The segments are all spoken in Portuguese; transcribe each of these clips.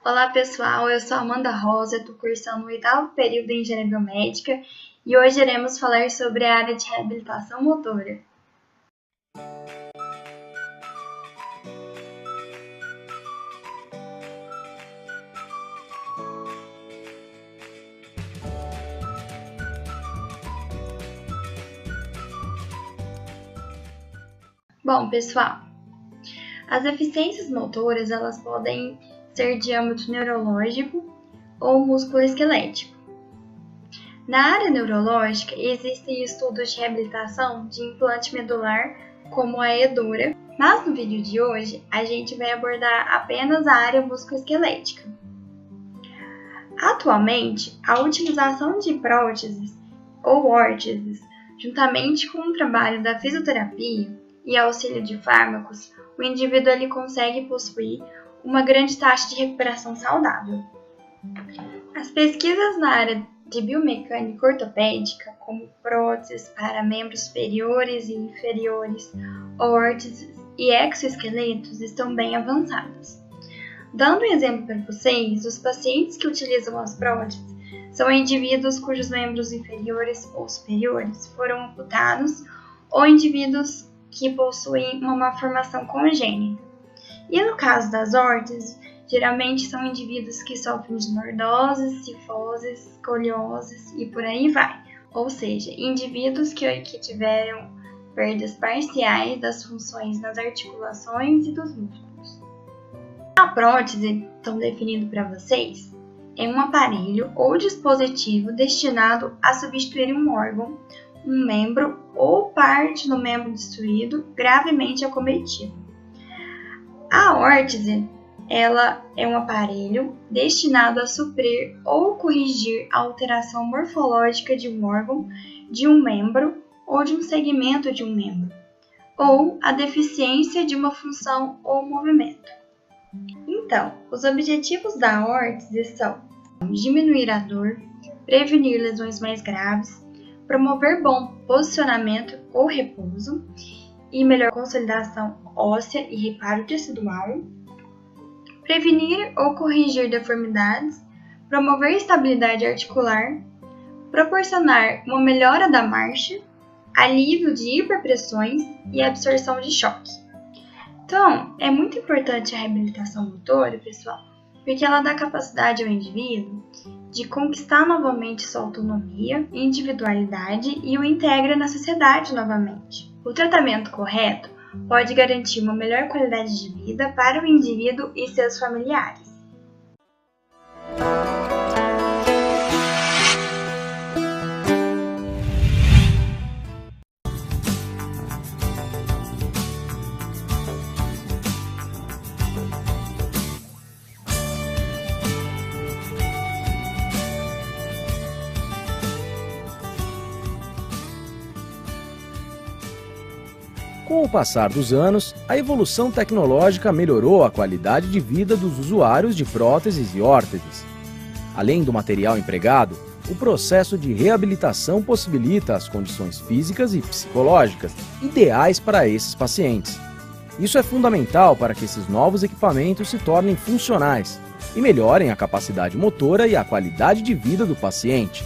Olá pessoal, eu sou Amanda Rosa, estou cursando o 8º período em Engenharia Biomédica e hoje iremos falar sobre a área de reabilitação motora. Bom pessoal, as deficiências motoras elas podem ser de âmbito neurológico ou musculoesquelético. Na área neurológica, existem estudos de reabilitação de implante medular, como a Edura, mas no vídeo de hoje a gente vai abordar apenas a área musculoesquelética. Atualmente, a utilização de próteses ou órteses, juntamente com o trabalho da fisioterapia e auxílio de fármacos, o indivíduo ele consegue possuir uma grande taxa de recuperação saudável. As pesquisas na área de biomecânica ortopédica, como próteses para membros superiores e inferiores, órteses e exoesqueletos, estão bem avançadas. Dando um exemplo para vocês, os pacientes que utilizam as próteses são indivíduos cujos membros inferiores ou superiores foram amputados ou indivíduos que possuem uma malformação congênita. E no caso das órteses, geralmente são indivíduos que sofrem de lordoses, cifoses, escolioses e por aí vai. Ou seja, indivíduos que tiveram perdas parciais das funções nas articulações e dos músculos. A prótese, então definido para vocês, é um aparelho ou dispositivo destinado a substituir um órgão, um membro ou parte do membro destruído gravemente acometido. A órtese, ela é um aparelho destinado a suprir ou corrigir a alteração morfológica de um órgão, de um membro ou de um segmento de um membro, ou a deficiência de uma função ou movimento. Então, os objetivos da órtese são diminuir a dor, prevenir lesões mais graves, promover bom posicionamento ou repouso e melhor consolidação óssea e reparo tecidual, prevenir ou corrigir deformidades, promover estabilidade articular, proporcionar uma melhora da marcha, alívio de hiperpressões e absorção de choque. Então, é muito importante a reabilitação motora, pessoal, porque ela dá capacidade ao indivíduo de conquistar novamente sua autonomia, individualidade e o integra na sociedade novamente. O tratamento correto pode garantir uma melhor qualidade de vida para o indivíduo e seus familiares. Com o passar dos anos, a evolução tecnológica melhorou a qualidade de vida dos usuários de próteses e órteses. Além do material empregado, o processo de reabilitação possibilita as condições físicas e psicológicas ideais para esses pacientes. Isso é fundamental para que esses novos equipamentos se tornem funcionais e melhorem a capacidade motora e a qualidade de vida do paciente.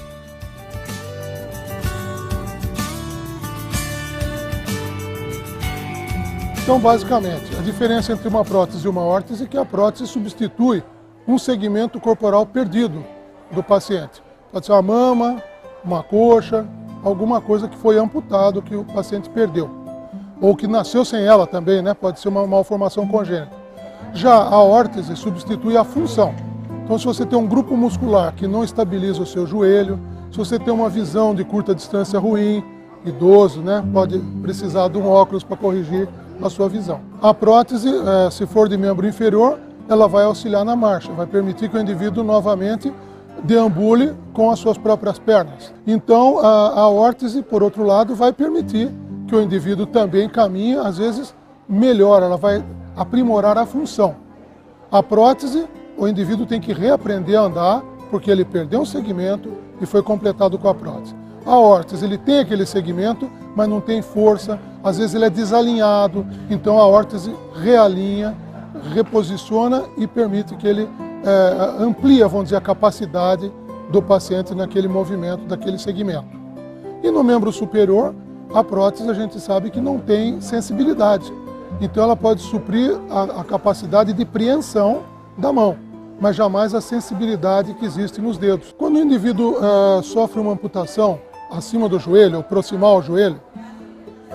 Então, basicamente, a diferença entre uma prótese e uma órtese é que a prótese substitui um segmento corporal perdido do paciente. Pode ser uma mama, uma coxa, alguma coisa que foi amputado, que o paciente perdeu. Ou que nasceu sem ela também, né? Pode ser uma malformação congênita. Já a órtese substitui a função. Então, se você tem um grupo muscular que não estabiliza o seu joelho, se você tem uma visão de curta distância ruim, idoso, né? Pode precisar de um óculos para corrigir a sua visão. A prótese, se for de membro inferior, ela vai auxiliar na marcha, vai permitir que o indivíduo novamente deambule com as suas próprias pernas. Então, a órtese, por outro lado, vai permitir que o indivíduo também caminhe, às vezes, melhor, ela vai aprimorar a função. A prótese, o indivíduo tem que reaprender a andar, porque ele perdeu um segmento e foi completado com a prótese. A órtese, ele tem aquele segmento, mas não tem força, às vezes ele é desalinhado, então a órtese realinha, reposiciona e permite que ele amplia, vamos dizer, a capacidade do paciente naquele movimento, daquele segmento. E no membro superior, a prótese a gente sabe que não tem sensibilidade. Então ela pode suprir a capacidade de preensão da mão, mas jamais a sensibilidade que existe nos dedos. Quando o indivíduo sofre uma amputação acima do joelho, ou proximal ao joelho,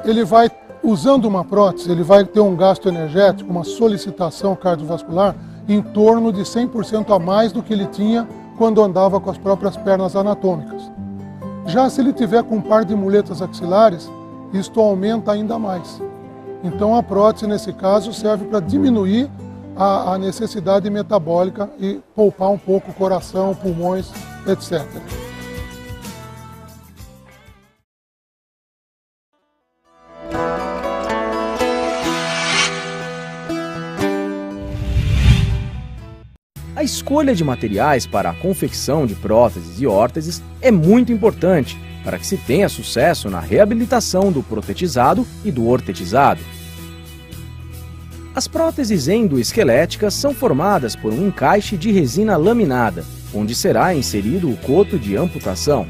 ele vai, usando uma prótese, ele vai ter um gasto energético, uma solicitação cardiovascular em torno de 100% a mais do que ele tinha quando andava com as próprias pernas anatômicas. Já se ele tiver com um par de muletas axilares, isto aumenta ainda mais. Então a prótese, nesse caso, serve para diminuir a necessidade metabólica e poupar um pouco o coração, pulmões, etc. A escolha de materiais para a confecção de próteses e órteses é muito importante para que se tenha sucesso na reabilitação do protetizado e do ortetizado. As próteses endoesqueléticas são formadas por um encaixe de resina laminada, onde será inserido o coto de amputação.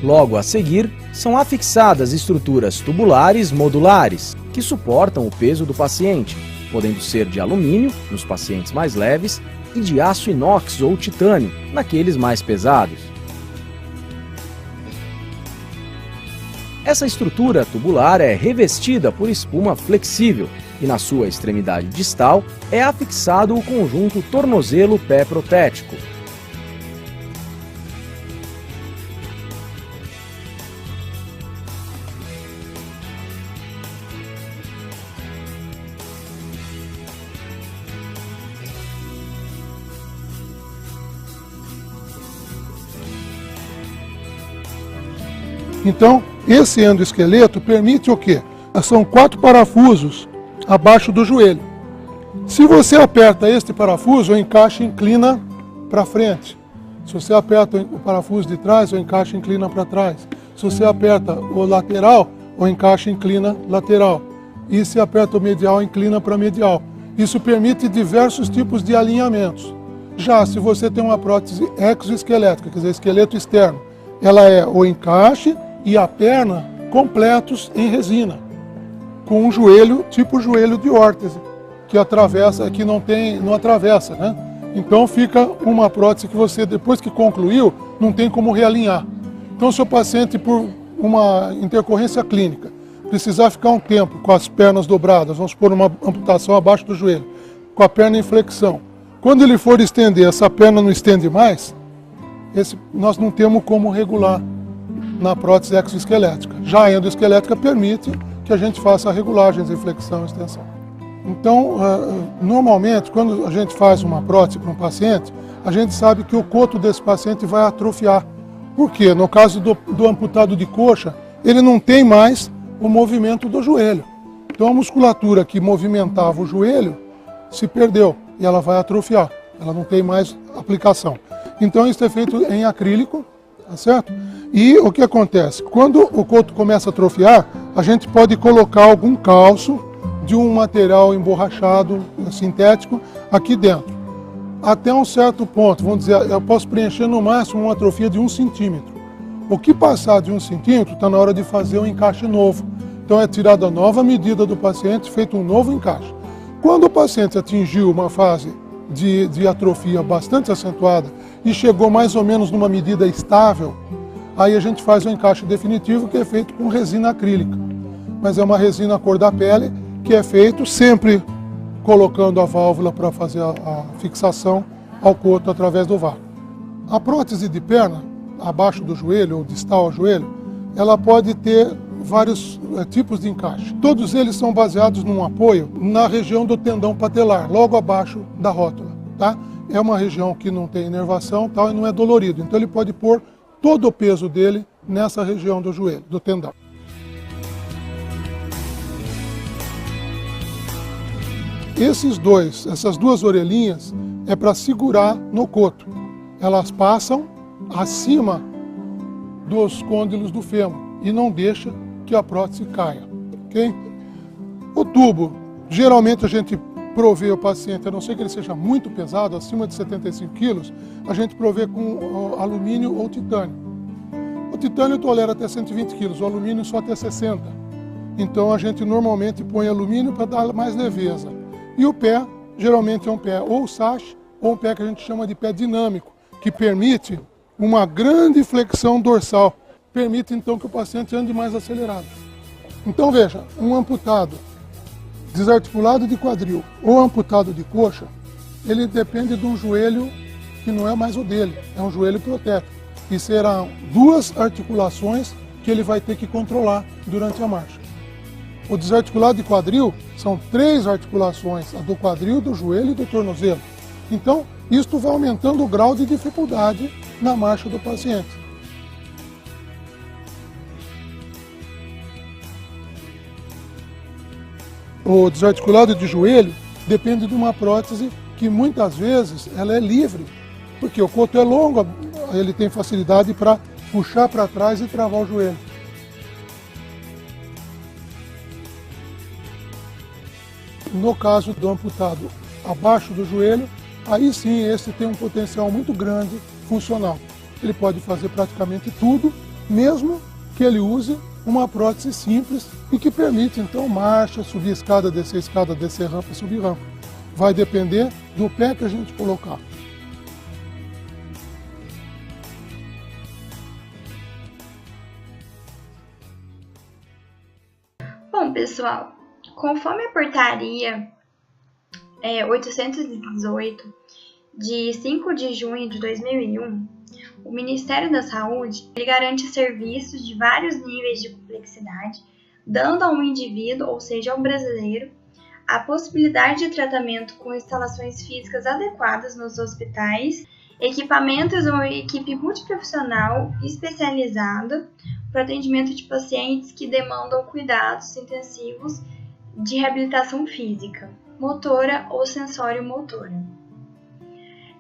Logo a seguir, são afixadas estruturas tubulares modulares, que suportam o peso do paciente, podendo ser de alumínio, nos pacientes mais leves, e de aço inox ou titânio, naqueles mais pesados. Essa estrutura tubular é revestida por espuma flexível e na sua extremidade distal é afixado o conjunto tornozelo-pé protético. Então, esse endoesqueleto permite o quê? São 4 parafusos abaixo do joelho. Se você aperta este parafuso, o encaixe inclina para frente. Se você aperta o parafuso de trás, o encaixe inclina para trás. Se você aperta o lateral, o encaixe inclina lateral. E se aperta o medial, inclina para medial. Isso permite diversos tipos de alinhamentos. Já se você tem uma prótese exoesquelética, quer dizer, esqueleto externo, ela é o encaixe e a perna completos em resina, com um joelho tipo joelho de órtese, que atravessa, que não atravessa, né? Então fica uma prótese que você, depois que concluiu, não tem como realinhar. Então se o paciente, por uma intercorrência clínica, precisar ficar um tempo com as pernas dobradas, vamos supor uma amputação abaixo do joelho, com a perna em flexão, quando ele for estender, essa perna não estende mais, nós não temos como regular na prótese exoesquelética. Já a endoesquelética permite que a gente faça regulagens de flexão e extensão. Então, normalmente, quando a gente faz uma prótese para um paciente, a gente sabe que o coto desse paciente vai atrofiar. Por quê? No caso do amputado de coxa, ele não tem mais o movimento do joelho. Então, a musculatura que movimentava o joelho se perdeu e ela vai atrofiar. Ela não tem mais aplicação. Então, isso é feito em acrílico, tá certo? E o que acontece? Quando o coto começa a atrofiar, a gente pode colocar algum calço de um material emborrachado, sintético, aqui dentro. Até um certo ponto, vamos dizer, eu posso preencher no máximo uma atrofia de 1 centímetro. O que passar de 1 centímetro, está na hora de fazer um encaixe novo. Então é tirada a nova medida do paciente, feito um novo encaixe. Quando o paciente atingiu uma fase de atrofia bastante acentuada e chegou mais ou menos numa medida estável, aí a gente faz o encaixe definitivo, que é feito com resina acrílica. Mas é uma resina cor da pele, que é feito sempre colocando a válvula para fazer a fixação ao coto através do vácuo. A prótese de perna, abaixo do joelho ou distal ao joelho, ela pode ter vários tipos de encaixe. Todos eles são baseados num apoio na região do tendão patelar, logo abaixo da rótula. Tá? É uma região que não tem inervação, tal, e não é dolorido. Então ele pode pôr todo o peso dele nessa região do joelho, do tendão. Essas duas orelhinhas é para segurar no coto. Elas passam acima dos côndilos do fêmur e não deixa que a prótese caia, ok? O tubo, geralmente a gente provê o paciente, a não ser que ele seja muito pesado, acima de 75 quilos, a gente provê com alumínio ou titânio. O titânio tolera até 120 quilos, o alumínio só até 60. Então a gente normalmente põe alumínio para dar mais leveza. E o pé, geralmente é um pé ou sash, ou um pé que a gente chama de pé dinâmico, que permite uma grande flexão dorsal, permite então que o paciente ande mais acelerado. Então veja, um amputado desarticulado de quadril ou amputado de coxa, ele depende de um joelho que não é mais o dele, é um joelho protético. E serão 2 articulações que ele vai ter que controlar durante a marcha. O desarticulado de quadril são 3 articulações, a do quadril, do joelho e do tornozelo. Então, isto vai aumentando o grau de dificuldade na marcha do paciente. O desarticulado de joelho depende de uma prótese que muitas vezes ela é livre, porque o coto é longo, ele tem facilidade para puxar para trás e travar o joelho. No caso do amputado abaixo do joelho, aí sim esse tem um potencial muito grande funcional. Ele pode fazer praticamente tudo, mesmo que ele use uma prótese simples e que permite então marcha, subir escada, descer rampa, subir rampa. Vai depender do pé que a gente colocar. Bom, pessoal, conforme a portaria 818 de 5 de junho de 2001, o Ministério da Saúde ele garante serviços de vários níveis de complexidade, dando a um indivíduo, ou seja, ao brasileiro, a possibilidade de tratamento com instalações físicas adequadas nos hospitais, equipamentos ou equipe multiprofissional especializada para atendimento de pacientes que demandam cuidados intensivos de reabilitação física, motora ou sensório-motora.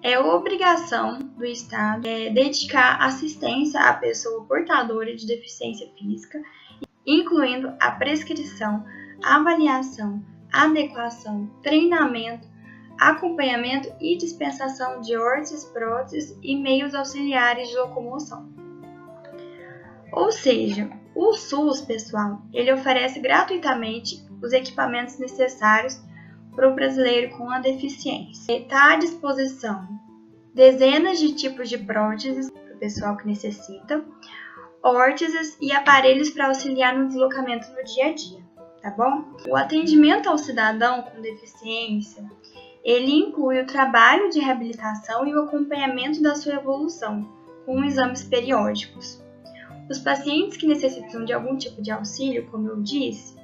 É obrigação do Estado dedicar assistência à pessoa portadora de deficiência física, incluindo a prescrição, avaliação, adequação, treinamento, acompanhamento e dispensação de órteses, próteses e meios auxiliares de locomoção. Ou seja, o SUS, pessoal, ele oferece gratuitamente os equipamentos necessários para o brasileiro com a deficiência. Está à disposição dezenas de tipos de próteses para o pessoal que necessita, órteses e aparelhos para auxiliar no deslocamento no dia a dia, tá bom? O atendimento ao cidadão com deficiência, ele inclui o trabalho de reabilitação e o acompanhamento da sua evolução, com exames periódicos. Os pacientes que necessitam de algum tipo de auxílio, como eu disse,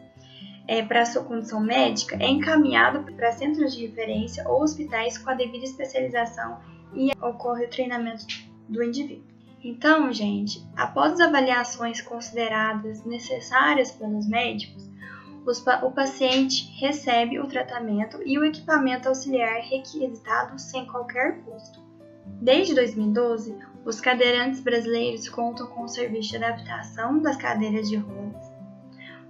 para a sua condição médica, é encaminhado para centros de referência ou hospitais com a devida especialização e ocorre o treinamento do indivíduo. Então, gente, após as avaliações consideradas necessárias pelos médicos, o paciente recebe o tratamento e o equipamento auxiliar requisitado sem qualquer custo. Desde 2012, os cadeirantes brasileiros contam com o serviço de adaptação das cadeiras de rodas.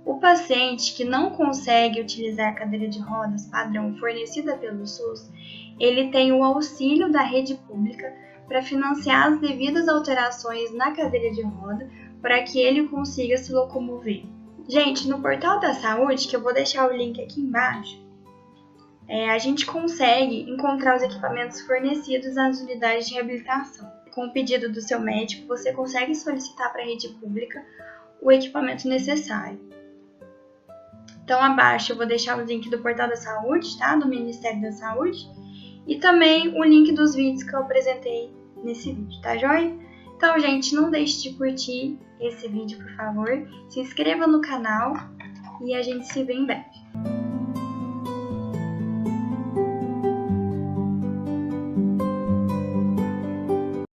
O paciente que não consegue utilizar a cadeira de rodas padrão fornecida pelo SUS, ele tem o auxílio da rede pública para financiar as devidas alterações na cadeira de roda para que ele consiga se locomover. Gente, no portal da saúde, que eu vou deixar o link aqui embaixo, a gente consegue encontrar os equipamentos fornecidos nas unidades de reabilitação. Com o pedido do seu médico, você consegue solicitar para a rede pública o equipamento necessário. Então, abaixo eu vou deixar o link do portal da saúde, tá? Do Ministério da Saúde. E também o link dos vídeos que eu apresentei nesse vídeo, tá joia? Então, gente, não deixe de curtir esse vídeo, por favor. Se inscreva no canal e a gente se vê em breve.